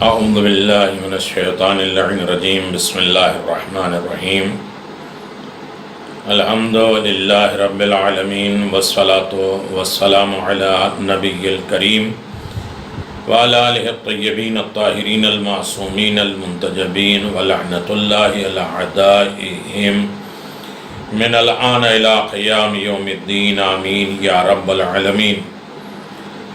اعوذ باللہ من الشیطان اللعین الرجیم بسم اللہ الرحمن الرحیم الحمد للہ رب العالمین والصلاة والسلام علی نبی الکریم وعلی آلہ الطیبین الطاہرین المعصومین المنتجبین ولعنۃ اللہ علی اعدائہم من الآن الى قیام یوم الدین آمین یا رب العالمین.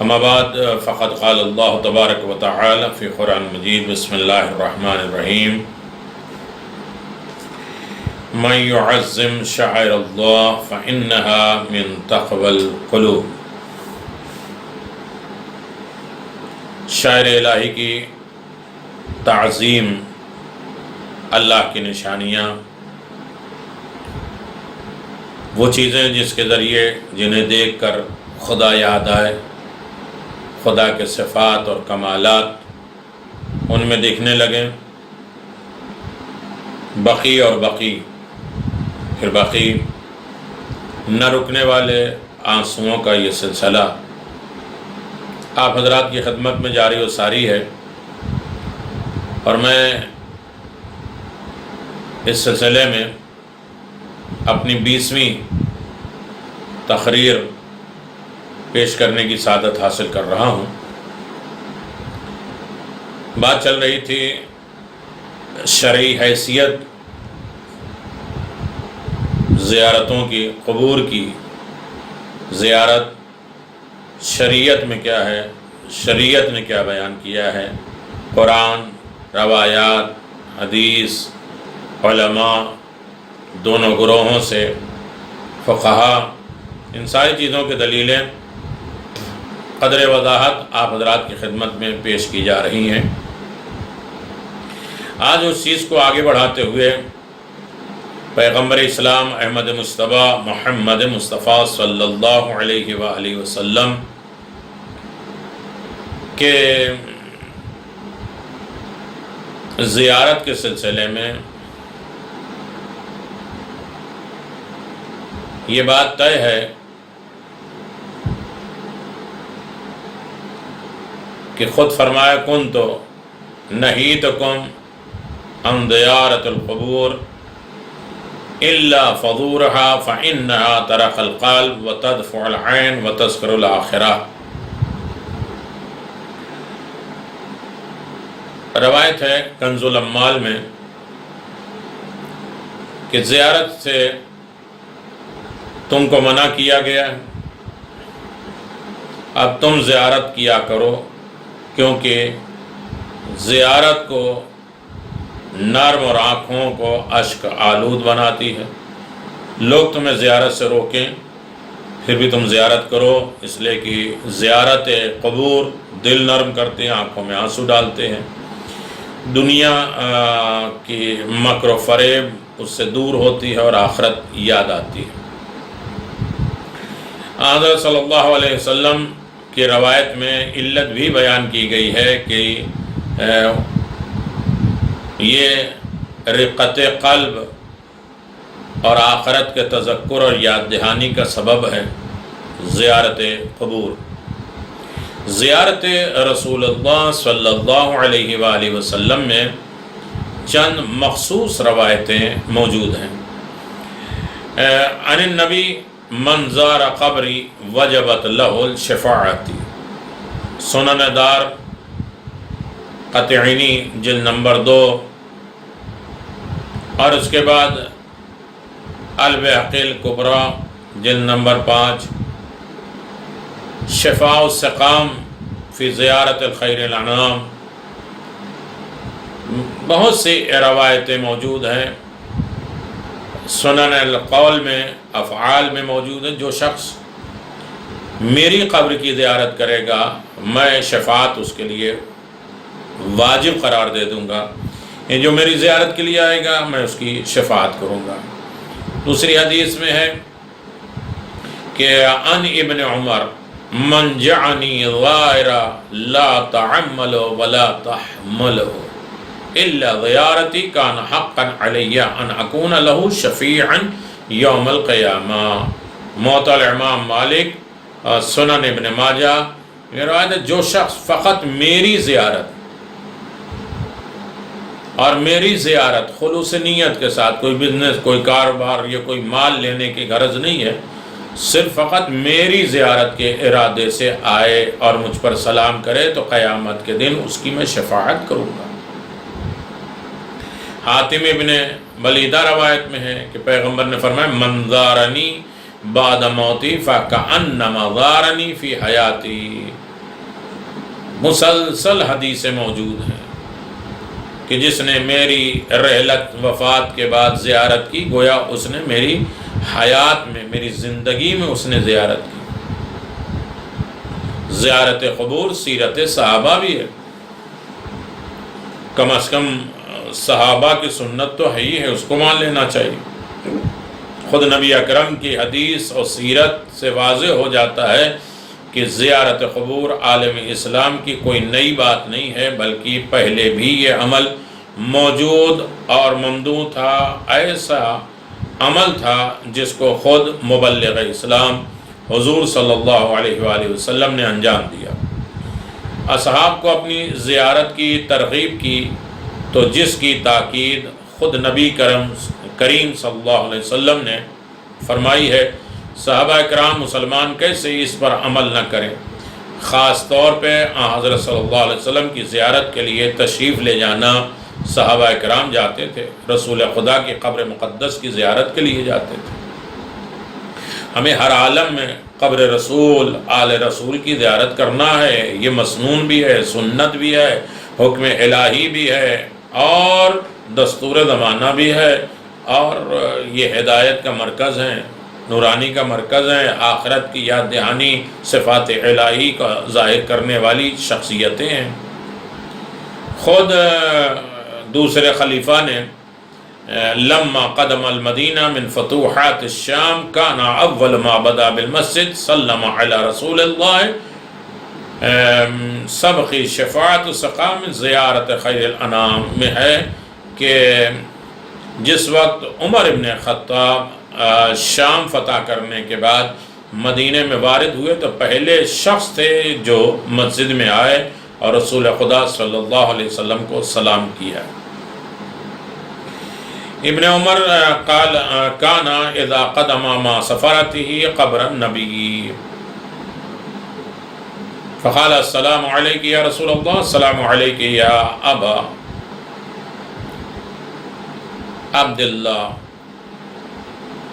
اما بعد فقد قال اللہ تبارک و تعالی فی قرآن مجید بسم اللہ الرحمن الرحیم من يعظم شعائر اللہ فإنها من تقوى القلوب. شاعر الہی کی تعظیم، اللہ کی نشانیاں، وہ چیزیں جس کے ذریعے جنہیں دیکھ کر خدا یاد آئے، خدا کے صفات اور کمالات ان میں دکھنے لگیں. بقی اور بقی، پھر بقی، نہ رکنے والے آنسوؤں کا یہ سلسلہ آپ حضرات کی خدمت میں جاری و ساری ہے، اور میں اس سلسلے میں اپنی 20ویں تقریر پیش کرنے کی سعادت حاصل کر رہا ہوں. بات چل رہی تھی شرعی حیثیت زیارتوں کی، قبور کی. زیارت شریعت میں کیا ہے، شریعت نے کیا بیان کیا ہے، قرآن، روایات، حدیث، علماء دونوں گروہوں سے، فقہا، ان ساری چیزوں کے دلیلیں قدر وضاحت آپ حضرات کی خدمت میں پیش کی جا رہی ہیں. آج اس چیز کو آگے بڑھاتے ہوئے پیغمبر اسلام احمد مصطفیٰ محمد مصطفیٰ صلی اللہ علیہ وآلہ وسلم کے زیارت کے سلسلے میں یہ بات طے ہے کہ خود فرمایا کنتو نہیتکم عن زیارت القبور الا فضورها فإنها ترق القلب وتدفع العین وتذکر الآخرہ. روایت ہے کنز الاموال میں کہ زیارت سے تم کو منع کیا گیا ہے، اب تم زیارت کیا کرو، کیونکہ زیارت کو نرم اور آنکھوں کو اشک آلود بناتی ہے. لوگ تمہیں زیارت سے روکیں پھر بھی تم زیارت کرو، اس لیے کہ زیارت قبور دل نرم کرتے ہیں، آنکھوں میں آنسو ڈالتے ہیں، دنیا کی مکر و فریب اس سے دور ہوتی ہے اور آخرت یاد آتی ہے. حضرت صلی اللہ علیہ وسلم کی روایت میں علت بھی بیان کی گئی ہے کہ یہ رقت قلب اور آخرت کے تذکر اور یاد دہانی کا سبب ہے زیارت قبور. زیارت رسول اللہ صلی اللہ علیہ وآلہ وسلم میں چند مخصوص روایتیں موجود ہیں. عن النبی من زار قبری وجبت لہ الشفاعتی. سنن دار قطعینی جلد نمبر 2، اور اس کے بعد البیہقی الکبری جلد نمبر 5، شفاء السقام فی زیارت الخیر الانام. بہت سی روایتیں موجود ہیں. سنن القول میں، افعال میں موجود ہیں. جو شخص میری قبر کی زیارت کرے گا میں شفاعت اس کے لیے واجب قرار دے دوں گا، جو میری زیارت کے لیے آئے گا میں اس کی شفاعت کروں گا. دوسری حدیث میں ہے کہ عن ابن عمر من جعنی غائرا لا تعمل ولا تحمل الا زیارتی کان حقا علی ان اکون له شفیعا یوم القیامہ. موطا الامام مالک، سنن ابن ماجہ. یہ روایت ہے جو شخص فقط میری زیارت اور میری زیارت خلوص نیت کے ساتھ، کوئی بزنس، کوئی کاروبار یا کوئی مال لینے کی غرض نہیں ہے، صرف فقط میری زیارت کے ارادے سے آئے اور مجھ پر سلام کرے تو قیامت کے دن اس کی میں شفاعت کروں گا۔ حاتم ابن بلیدہ روایت میں ہے کہ پیغمبر نے فرمایا من زارنی بعد موتی فکأنما زارنی فی حیاتی۔ مسلسل حدیثیں موجود ہیں کہ جس نے میری رحلت وفات کے بعد زیارت کی گویا اس نے میری حیات میں، میری زندگی میں اس نے زیارت کی۔ زیارت قبور سیرت صحابہ بھی ہے، کم از کم صحابہ کی سنت تو ہے ہی ہے، اس کو مان لینا چاہیے۔ خود نبی اکرم کی حدیث اور سیرت سے واضح ہو جاتا ہے کہ زیارت قبور عالم اسلام کی کوئی نئی بات نہیں ہے، بلکہ پہلے بھی یہ عمل موجود اور ممدوح تھا۔ ایسا عمل تھا جس کو خود مبلغ اسلام حضور صلی اللہ علیہ وآلہ وسلم نے انجام دیا۔ اصحاب کو اپنی زیارت کی ترغیب کی تو جس کی تاکید خود نبی کریم صلی اللہ علیہ وسلم نے فرمائی ہے، صحابہ کرام مسلمان کیسے اس پر عمل نہ کریں۔ خاص طور پہ حضرت صلی اللہ علیہ وسلم کی زیارت کے لیے تشریف لے جانا، صحابہ کرام جاتے تھے، رسول خدا کی قبر مقدس کی زیارت کے لیے جاتے تھے۔ ہمیں ہر عالم میں قبر رسول، آل رسول کی زیارت کرنا ہے، یہ مسنون بھی ہے، سنت بھی ہے، حکم الہی بھی ہے اور دستور زمانہ بھی ہے، اور یہ ہدایت کا مرکز ہے، نورانی کا مرکز ہے، آخرت کی یاد دہانی، صفات الہی کا ظاہر کرنے والی شخصیتیں ہیں۔ خود دوسرے خلیفہ نے لما قدم المدینہ من فتوحات الشام کان اول ما بدا بالمسجد سلم علی رسول اللہ سبقی شفاعت سقام زیارت خیر الانام میں ہے کہ جس وقت عمر ابن خطاب شام فتح کرنے کے بعد مدینے میں وارد ہوئے تو پہلے شخص تھے جو مسجد میں آئے اور رسول خدا صلی اللہ علیہ وسلم کو سلام کیا۔ ابن عمر قال کان اذا قدم ما سفرته قبر النبی فقال السلام علیک یا رسول اللہ، السلام علیک یا ابا عبداللہ،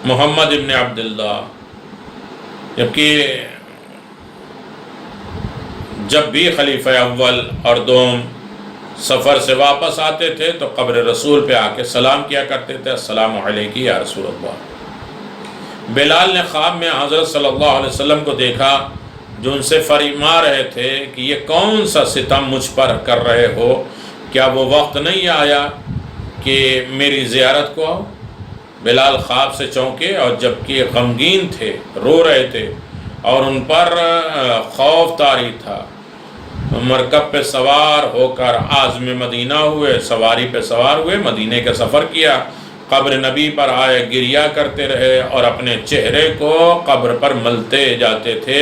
محمد ابن عبداللہ۔ جبکہ جب بھی خلیفہ اول اور دوم سفر سے واپس آتے تھے تو قبر رسول پہ آ کے سلام کیا کرتے تھے، السلام علیکم یا رسول اللہ۔ بلال نے خواب میں حضرت صلی اللہ علیہ وسلم کو دیکھا جو ان سے فرما رہے تھے کہ یہ کون سا ستم مجھ پر کر رہے ہو، کیا وہ وقت نہیں آیا کہ میری زیارت کو آؤ؟ بلال خواب سے چونکے اور جبکہ غمگین تھے، رو رہے تھے اور ان پر خوف طاری تھا، مرکب پہ سوار ہو کر عازم مدینہ ہوئے، سواری پہ سوار ہوئے، مدینے کا سفر کیا، قبر نبی پر آئے، گریہ کرتے رہے اور اپنے چہرے کو قبر پر ملتے جاتے تھے،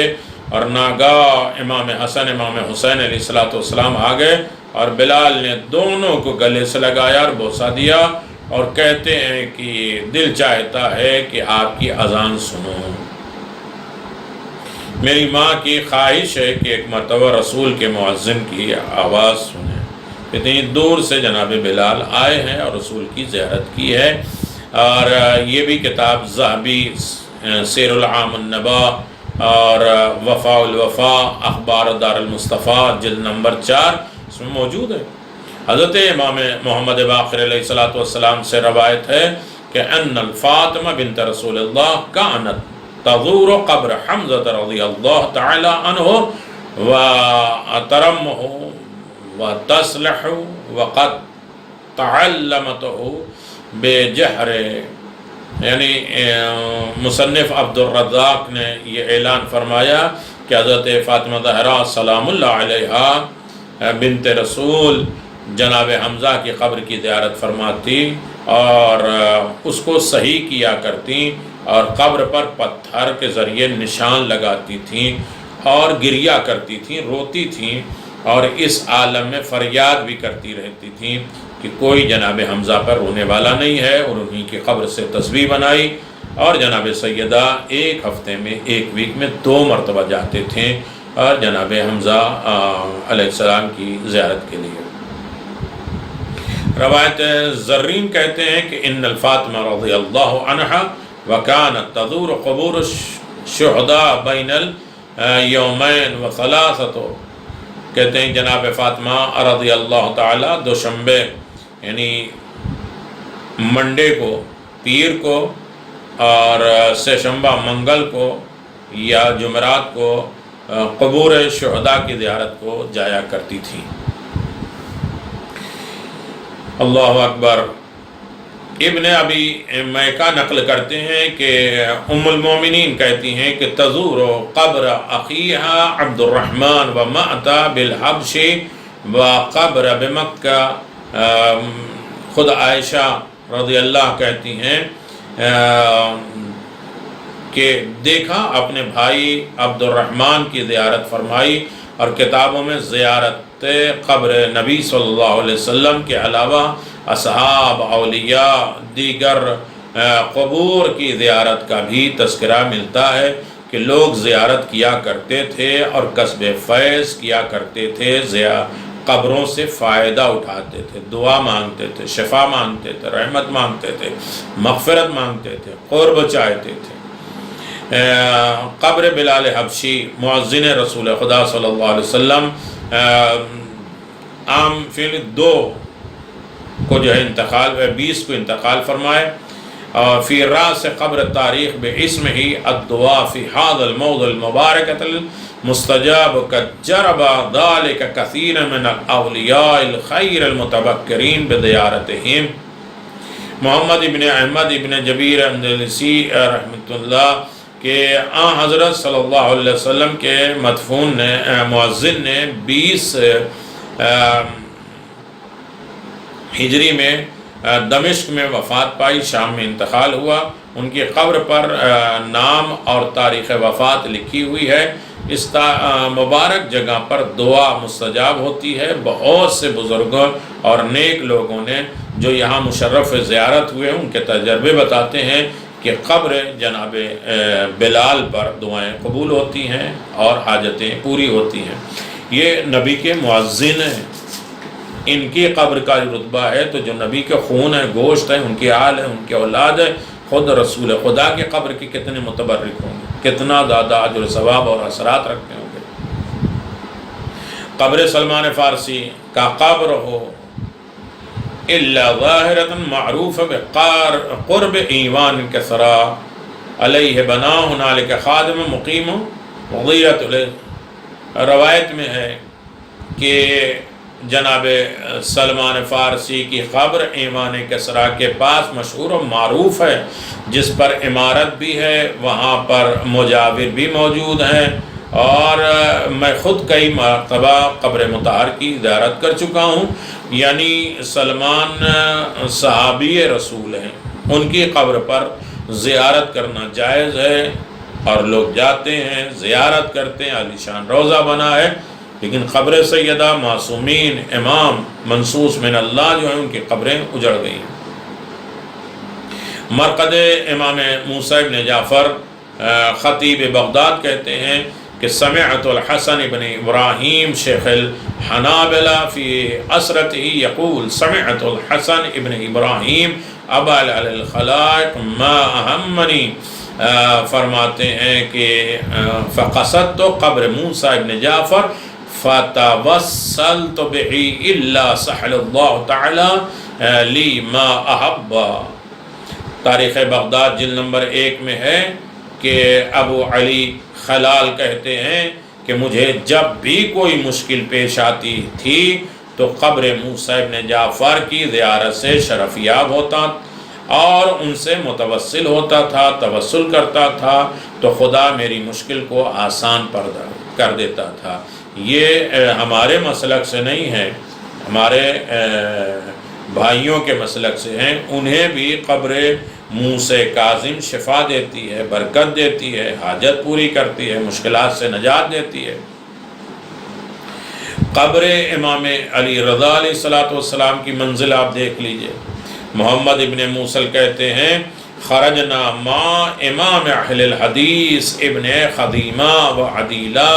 اور ناگاہ امام حسن امام حسین علیہ السلام آ گئے اور بلال نے دونوں کو گلے سے لگایا اور بوسہ دیا اور کہتے ہیں کہ دل چاہتا ہے کہ آپ کی اذان سنوں۔ میری ماں کی خواہش ہے کہ ایک مرتبہ رسول کے مؤذن کی آواز سنیں۔ اتنی دور سے جناب بلال آئے ہیں اور رسول کی زیارت کی ہے۔ اور یہ بھی کتاب ذہبی سیر العام النبا اور وفاء الوفا اخبار دار المصطفیٰ جلد نمبر 4 اس میں موجود ہے۔ حضرت امام محمد باقر علیہ السلام سے روایت ہے کہ ان الفاطمہ بنت رسول اللہ کانت تزور قبر حمزہ رضی اللہ تعالی عنہ وترمہ وتصلح وقد تعلمته بجہر، یعنی مصنف عبد الرزاق نے یہ اعلان فرمایا کہ حضرت فاطمہ زہرا سلام اللہ علیہا بنت رسول جناب حمزہ کی قبر کی زیارت فرماتی اور اس کو صحیح کیا کرتی اور قبر پر پتھر کے ذریعے نشان لگاتی تھیں اور گریہ کرتی تھیں، روتی تھیں اور اس عالم میں فریاد بھی کرتی رہتی تھیں کہ کوئی جناب حمزہ پر رونے والا نہیں ہے، اور انہی کی قبر سے تسبیح بنائی، اور جناب سیدہ ایک ہفتے میں، ایک ویک میں 2 مرتبہ جاتے تھے اور جناب حمزہ علیہ السلام کی زیارت کے لیے۔ روایت زرین کہتے ہیں کہ ان الفاطمہ رضی اللہ عنہا وکانت تزور قبور الشہداء بین الیومین وثلاثۃ، کہتے ہیں جناب فاطمہ رضی اللہ تعالی دوشنبے یعنی منڈے کو، پیر کو اور سیشنبہ منگل کو یا جمعرات کو قبور شہداء کی زیارت کو جایا کرتی تھی۔ اللہ اکبر۔ ابن ابی میکہ نقل کرتے ہیں کہ ام المومنین کہتی ہیں کہ تزور قبر اخیہا عبد الرحمن و مأتا بالحبش و قبر بمکہ، خود عائشہ رضی اللہ کہتی ہیں کہ دیکھا اپنے بھائی عبد الرحمن کی زیارت فرمائی، اور کتابوں میں زیارت قبر نبی صلی اللہ علیہ وسلم کے علاوہ اصحاب، اولیاء، دیگر قبور کی زیارت کا بھی تذکرہ ملتا ہے کہ لوگ زیارت کیا کرتے تھے اور کسب فیض کیا کرتے تھے، قبروں سے فائدہ اٹھاتے تھے، دعا مانگتے تھے، شفا مانگتے تھے، رحمت مانگتے تھے، مغفرت مانگتے تھے، قرب چاہتے تھے۔ قبر بلال حبشی مؤذن رسول خدا صلی اللہ علیہ وسلم عام فیل 2 کو جو ہے انتقال 20 کو انتقال فرمائے، اور فی راس قبر تاریخ باسمہ الدعاء فی هذا الموضع المبارک المستجاب قد جرب ذلك كثیر من الاولیاء الخیر المتبکرین بزیارتہم۔ محمد ابن احمد ابن جبیر اندلسی رحمۃ اللہ کہ آن حضرت صلی اللہ علیہ وسلم کے مدفون نے، مؤذن نے 20 ہجری میں دمشق میں وفات پائی، شام میں انتقال ہوا۔ ان کی قبر پر نام اور تاریخ وفات لکھی ہوئی ہے۔ اس مبارک جگہ پر دعا مستجاب ہوتی ہے۔ بہت سے بزرگوں اور نیک لوگوں نے جو یہاں مشرف زیارت ہوئے ان کے تجربے بتاتے ہیں کہ قبر جناب بلال پر دعائیں قبول ہوتی ہیں اور حاجتیں پوری ہوتی ہیں۔ یہ نبی کے مؤذن ہیں، ان کی قبر کا رتبہ ہے تو جو نبی کے خون ہے، گوشت ہے، ان کی آل ہے، ان کی اولاد ہے، خود رسول خدا کی قبر کے کتنے متبرک ہوں گے، کتنا زیادہ اجر و ثواب اور اثرات رکھتے ہوں گے۔ قبر سلمان فارسی کا قبر ہو الا ظاہرۃ معروف بقرب ایوان کسرا علیہ بنا ہنالک خادم مقیم وغیرت علیہ۔ روایت میں ہے کہ جناب سلمان فارسی کی قبر ایوان کسرا کے پاس مشہور و معروف ہے، جس پر عمارت بھی ہے، وہاں پر مجاور بھی موجود ہیں، اور میں خود کئی مرتبہ قبر مطہر کی زیارت کر چکا ہوں۔ یعنی سلمان صحابی رسول ہیں، ان کی قبر پر زیارت کرنا جائز ہے، اور لوگ جاتے ہیں، زیارت کرتے ہیں، عالیشان روضہ بنا ہے، لیکن قبر سیدہ معصومین امام منصوص من اللہ جو ہیں ان کی قبریں اجڑ گئی ہیں۔ مرقد امام موسیٰ بن جعفر خطیب بغداد کہتے ہیں کہ سمعت الحسن بن ابراہیم شیخ الحنابلہ فی اسرتہ یقول سمعت الحسن ابن ابراہیم ابا الخلائق ما اہمنی، فرماتے ہیں کہ فقصدت قبر موسیٰ بن جعفر فتوسلت بہی الا سحل اللہ تعالی لی ما احبا۔ تاریخ بغداد جلد نمبر 1 میں ہے کہ ابو علی خلال کہتے ہیں کہ مجھے جب بھی کوئی مشکل پیش آتی تھی تو قبر موسیٰ بن جعفر کی زیارت سے شرفیاب ہوتا اور ان سے متوسل ہوتا تھا، توسل کرتا تھا، تو خدا میری مشکل کو آسان کر دیتا تھا۔ یہ ہمارے مسلک سے نہیں ہے، ہمارے بھائیوں کے مسلک سے ہیں، انہیں بھی قبر موسیٰ کاظم شفا دیتی ہے، برکت دیتی ہے، حاجت پوری کرتی ہے، مشکلات سے نجات دیتی ہے۔ قبر امام علی رضا علیہ السلام کی منزل آپ دیکھ لیجئے۔ محمد ابن موصل کہتے ہیں خرجنا ما امام اہل الحدیث ابن خدیمہ و عدیلہ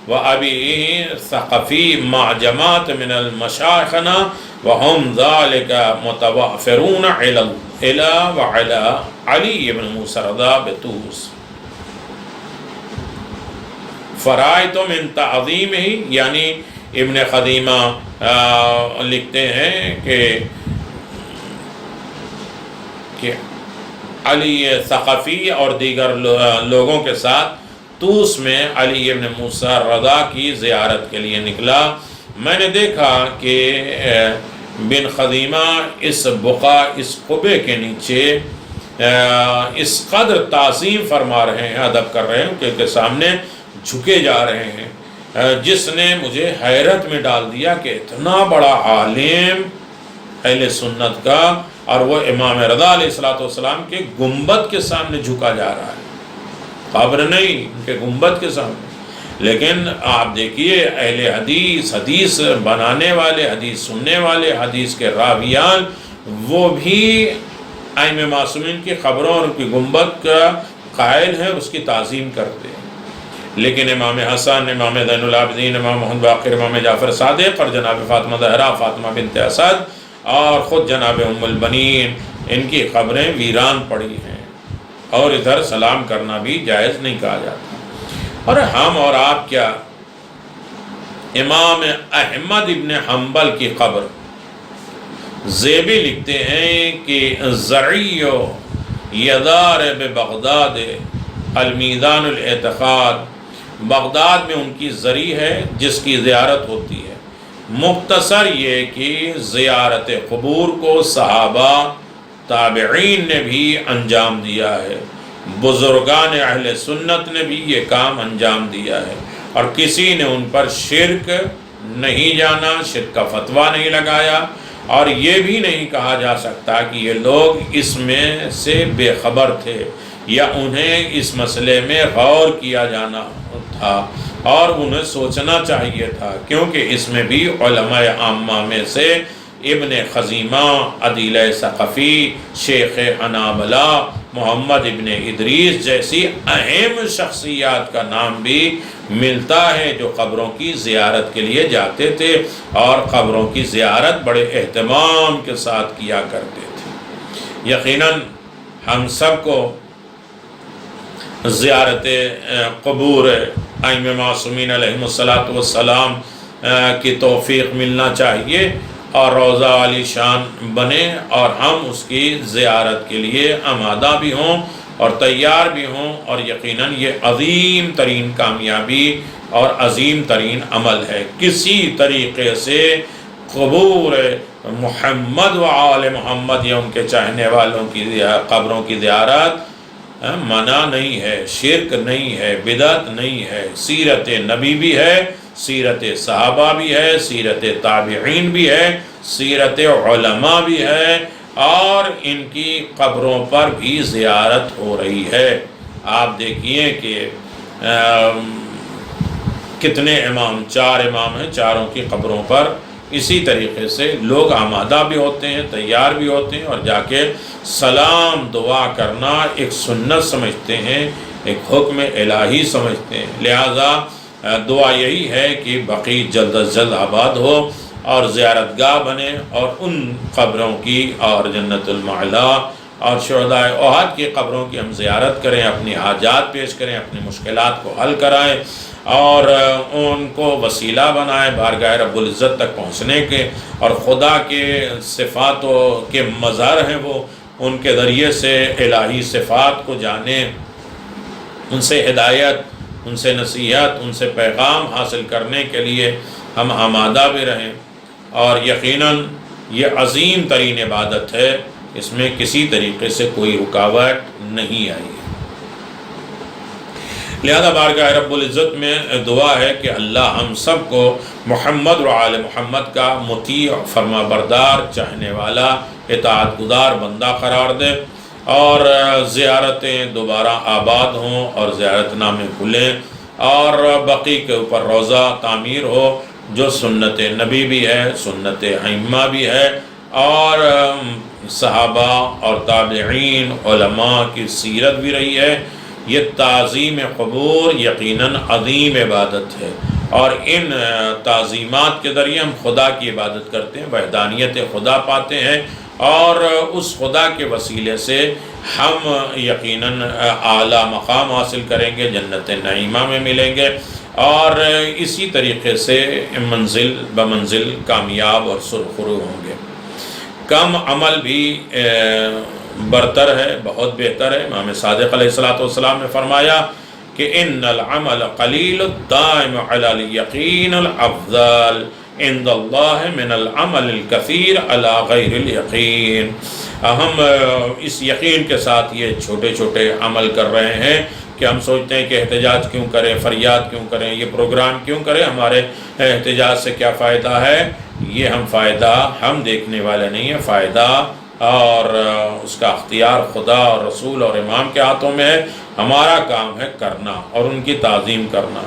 و ابی ثقفی مع جماعت من المشائخنا وهم ذلك متوافرون الى وعلى علی ابن موسیٰ رضا بطوس فرائتم من تعظیم ہی، یعنی ابن خدیمہ لکھتے ہیں کہ علی ثقفی اور دیگر لوگوں کے ساتھ طوس میں علی ابن موسیٰ رضا کی زیارت کے لیے نکلا۔ میں نے دیکھا کہ بن خدیمہ اس بقع، اس قبے کے نیچے اس قدر تعظیم فرما رہے ہیں، ادب کر رہے ہیں کہ کے سامنے جھکے جا رہے ہیں، جس نے مجھے حیرت میں ڈال دیا کہ اتنا بڑا عالم اہل سنت کا اور وہ امام رضا علیہ السلام کے گنبد کے سامنے جھکا جا رہا ہے، قبر نہیں، ان کے گنبد کے سامنے۔ لیکن آپ دیکھیے اہل حدیث، حدیث بنانے والے، حدیث سننے والے، حدیث کے راویان، وہ بھی ائمہ معصومین کی خبروں اور ان کی گنبد کا قائل ہیں اور اس کی تعظیم کرتے ہیں۔ لیکن امام حسن، امام زین العابدین، امام محمد باقر، امام جعفر صادق اور جناب فاطمہ زہرا، فاطمہ بنت اسد اور خود جناب ام البنین، ان کی قبریں ویران پڑی ہیں اور ادھر سلام کرنا بھی جائز نہیں کہا جاتا۔ اور ہم اور آپ کیا، امام احمد ابن حنبل کی قبر، زیبی لکھتے ہیں کہ زرعی یدار بغداد المیدان الاعتقاد، بغداد میں ان کی زری ہے جس کی زیارت ہوتی ہے۔ مختصر یہ کہ زیارت قبور کو صحابہ تابعین نے بھی انجام دیا ہے، بزرگان اہل سنت نے بھی یہ کام انجام دیا ہے، اور کسی نے ان پر شرک نہیں جانا، شرک کا فتویٰ نہیں لگایا، اور یہ بھی نہیں کہا جا سکتا کہ یہ لوگ اس میں سے بے خبر تھے یا انہیں اس مسئلے میں غور کیا جانا تھا اور انہیں سوچنا چاہیے تھا، کیونکہ اس میں بھی علماء عامہ میں سے ابن خزیمہ، عدیلہ ثقفی، شیخ حنابلہ، محمد ابن ادریس جیسی اہم شخصیات کا نام بھی ملتا ہے جو قبروں کی زیارت کے لیے جاتے تھے اور قبروں کی زیارت بڑے اہتمام کے ساتھ کیا کرتے تھے۔ یقیناً ہم سب کو زیارت قبور ائمہ معصومین علیہم السلام کی توفیق ملنا چاہیے اور روضہ علی شان بنے اور ہم اس کی زیارت کے لیے آمادہ بھی ہوں اور تیار بھی ہوں، اور یقیناً یہ عظیم ترین کامیابی اور عظیم ترین عمل ہے۔ کسی طریقے سے قبور محمد و آل محمد یا ان کے چاہنے والوں کی قبروں کی زیارت منع نہیں ہے، شرک نہیں ہے، بدعت نہیں ہے، سیرت نبی بھی ہے، سیرت صحابہ بھی ہے، سیرت تابعین بھی ہے، سیرت علماء بھی ہے، اور ان کی قبروں پر بھی زیارت ہو رہی ہے۔ آپ دیکھیے کہ کتنے امام، 4 امام ہیں، چاروں کی قبروں پر اسی طریقے سے لوگ آمادہ بھی ہوتے ہیں، تیار بھی ہوتے ہیں، اور جا کے سلام دعا کرنا ایک سنت سمجھتے ہیں، ایک حکم الہی سمجھتے ہیں۔ لہٰذا دعا یہی ہے کہ بقیع جلد از جلد آباد ہو اور زیارت گاہ بنے، اور ان قبروں کی اور جنت المعلا اور شہداء احد کی قبروں کی ہم زیارت کریں، اپنی حاجات پیش کریں، اپنی مشکلات کو حل کرائیں اور ان کو وسیلہ بنائیں بارگاہ رب العزت تک پہنچنے کے، اور خدا کے صفات کے مظہر ہیں وہ، ان کے ذریعے سے الہی صفات کو جانیں، ان سے ہدایت، ان سے نصیحت، ان سے پیغام حاصل کرنے کے لیے ہم آمادہ بھی رہیں۔ اور یقیناً یہ عظیم ترین عبادت ہے، اس میں کسی طریقے سے کوئی رکاوٹ نہیں آئی ہے۔ لہذا بارگاہ رب العزت میں دعا ہے کہ اللہ ہم سب کو محمد و آل محمد کا مطیع، فرما بردار، چاہنے والا، اطاعت گزار بندہ قرار دے، اور زیارتیں دوبارہ آباد ہوں اور زیارت نامے کھلیں، اور بقیع کے اوپر روضہ تعمیر ہو، جو سنت نبی بھی ہے، سنت ائمہ بھی ہے، اور صحابہ اور تابعین علماء کی سیرت بھی رہی ہے۔ یہ تعظیم قبور یقیناً عظیم عبادت ہے، اور ان تعظیمات کے ذریعے ہم خدا کی عبادت کرتے ہیں، وحدانیت خدا پاتے ہیں، اور اس خدا کے وسیلے سے ہم یقیناً اعلیٰ مقام حاصل کریں گے، جنت نعیمہ میں ملیں گے، اور اسی طریقے سے منزل بمنزل کامیاب اور سرخرو ہوں گے۔ کم عمل بھی برتر ہے، بہت بہتر ہے۔ امام صادق علیہ السلام نے فرمایا کہ ان العمل قلیل الدائم علی الیقین الافضل عند اللہ من العمل الکثیر علی غیر الیقین۔ ہم اس یقین کے ساتھ یہ چھوٹے چھوٹے عمل کر رہے ہیں کہ ہم سوچتے ہیں کہ احتجاج کیوں کریں، فریاد کیوں کریں، یہ پروگرام کیوں کریں، ہمارے احتجاج سے کیا فائدہ ہے؟ یہ فائدہ ہم دیکھنے والے نہیں ہیں، فائدہ اور اس کا اختیار خدا اور رسول اور امام کے ہاتھوں میں ہے۔ ہمارا کام ہے کرنا اور ان کی تعظیم کرنا۔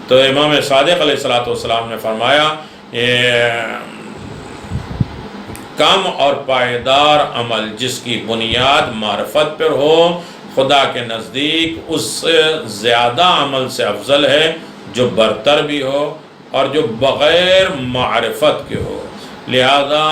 تو امام صادق علیہ السلام نے فرمایا کم اور پائیدار عمل جس کی بنیاد معرفت پر ہو، خدا کے نزدیک اس سے زیادہ عمل سے افضل ہے جو برتر بھی ہو اور جو بغیر معرفت کے ہو۔ لہذا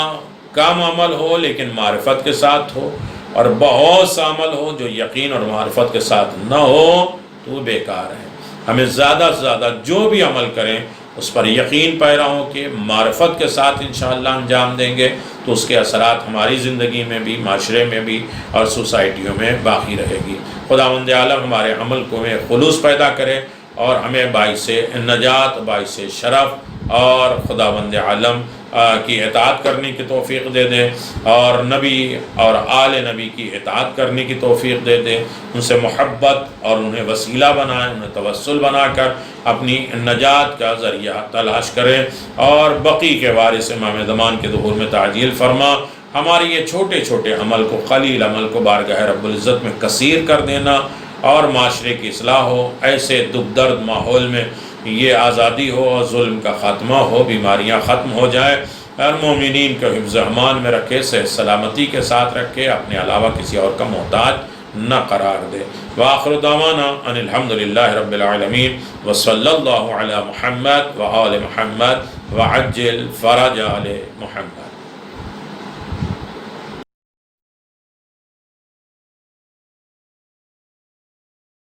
کم عمل ہو لیکن معرفت کے ساتھ ہو، اور بہت سا عمل ہو جو یقین اور معرفت کے ساتھ نہ ہو تو وہ بیکار ہے۔ ہمیں زیادہ سے زیادہ جو بھی عمل کریں اس پر یقین پیرا ہو کہ معرفت کے ساتھ انشاءاللہ انجام دیں گے تو اس کے اثرات ہماری زندگی میں بھی، معاشرے میں بھی اور سوسائٹیوں میں باقی رہے گی۔ خداوند عالم ہمارے عمل کو میں خلوص پیدا کرے اور ہمیں باعث نجات، باعث شرف اور خداوند عالم کی اطاعت کرنے کی توفیق دے دے، اور نبی اور آل نبی کی اطاعت کرنے کی توفیق دے دے، ان سے محبت اور انہیں وسیلہ بنائے، انہیں توسل بنا کر اپنی نجات کا ذریعہ تلاش کرے، اور بقی کے وارث امام زمان کے ظہور میں تعجیل فرما۔ ہماری یہ چھوٹے چھوٹے عمل کو، قلیل عمل کو بارگاہ رب العزت میں کثیر کر دینا، اور معاشرے کی اصلاح ہو، ایسے دکھ درد ماحول میں یہ آزادی ہو، ظلم کا خاتمہ ہو، بیماریاں ختم ہو جائے، اور مومنین کو حفظ امان میں رکھے، صحت سلامتی کے ساتھ رکھے، اپنے علاوہ کسی اور کا محتاج نہ قرار دے۔ وآخر دعوانا ان الحمدللہ رب العالمین وصلی اللہ علی محمد وآل محمد وعجل فرج آل محمد۔